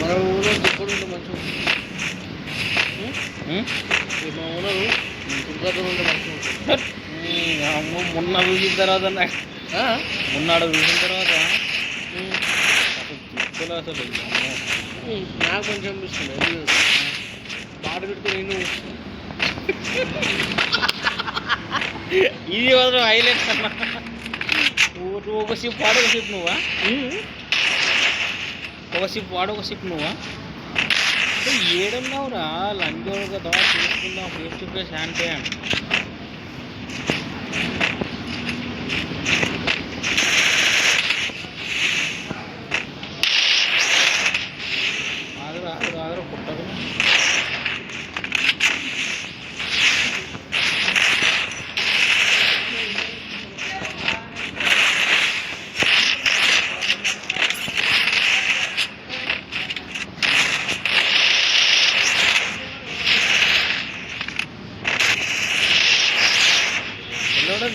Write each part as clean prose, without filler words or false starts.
మన ఊళ్ళో దుప్పటి ఉంటే మంచిగా మా ఊళ్ళో దుర్గాతో ఉంటే మంచిగా ఉంటుంది. మొన్న చూసిన తర్వాత మొన్నాడు చూసిన తర్వాత అసలు నాకు కొంచెం అనిపిస్తుంది పాట పెట్టుకుని నేను ఇది మాత్రం హైలైట్ అన్న. ఒక షిప్ వాడు ఒక షిప్ నువ్వా, ఒక షిప్ వాడు ఒక షిప్ నువ్వా ఏడున్నావురా లంజోడు కదా చూసుకుందాం face to face hand to hand. ఆగరా ఆగరా ఆగరా పుట్టదు.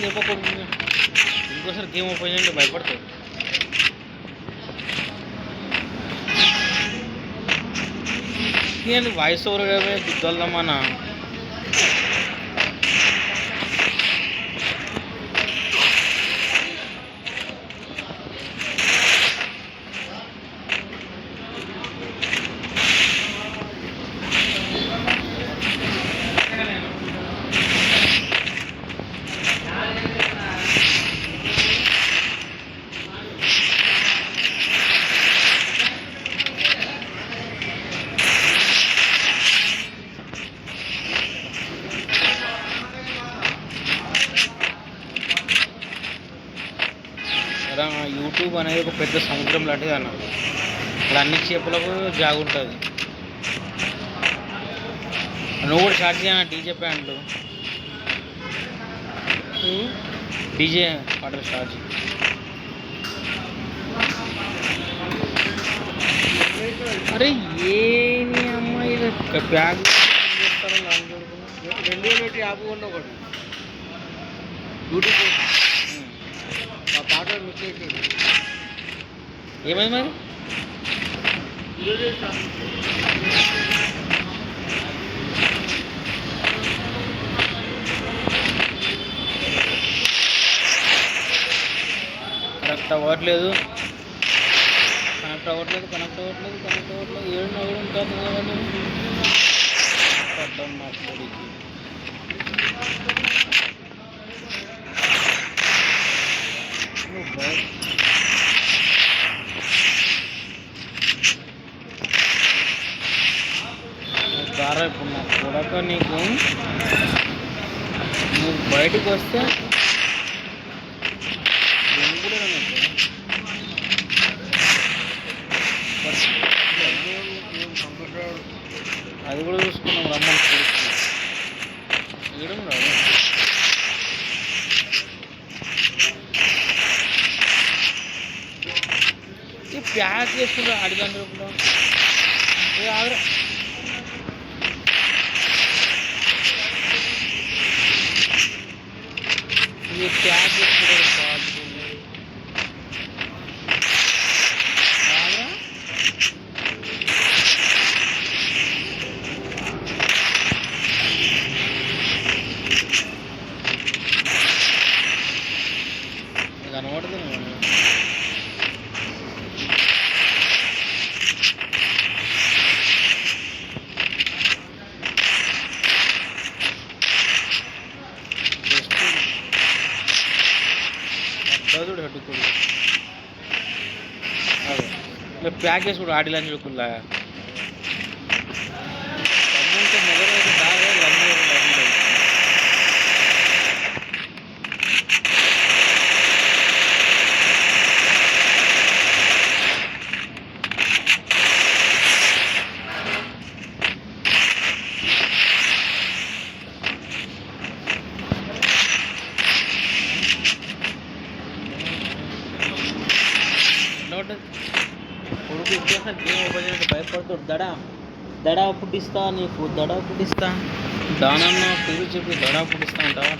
చెప్పకూడదు ఇంకోసారి గేమ్ ఓపెన్ చేయండి భయపడతాడు. నేను వాయిస్ ఓవర్ గుద్దల్దామన్నా యూట్యూబ్ అనేది ఒక పెద్ద సముద్రం లాంటిది అన్న. ఇక్కడ అన్ని చేపలకు జాగుంటుంది. నువ్వు కూడా స్టార్ట్ చేయనా డీజే ప్యాంట్లు డీజే పాటలు స్టార్ట్ చేయి. అరే ఏమి అమ్మాయి బ్యాగ్ చేస్తారో రెండు యాప్ ఉన్న ఒకటి యూట్యూబ్ ఆ పాట మిస్ అయిపోయింది. ఏమైంది మరి కనెక్ట్ అవ్వట్లేదు కనెక్ట్ అవ్వట్లేదు కనెక్ట్ అవ్వట్లేదు కనెక్ట్ అవ్వట్లేదు ఏడు నవ్వడం ఉంటుంది పడ్డాం మా పొడికి. ద్వారా ఇప్పుడు నా కొడక నీకు నువ్వు బయటకు వస్తే అది కూడా చూసుకున్నాం రమ్మని ఏడం రాదు. ఈ ప్యాక్ చేసుకుంటా అడిగాను రూపంలో ఆగ్రా ये क्या కనబడుతుంది. చూడు హెడ్డుకుడు అదే ప్యాక్ చేసి కూడా ఆడిలని చూడుకుల్లా అమ్ముంటే మొదలైతే బాగా లమ్ము కొడుకు ఇచ్చేసిన గేమ్ ఓపెన్ చేయడానికి భయపడుతాడు. దడా పుట్టిస్తా నీకు దడా పుట్టిస్తా దానన్న పేరు చెప్పి దడా పుట్టిస్తా అంటావా.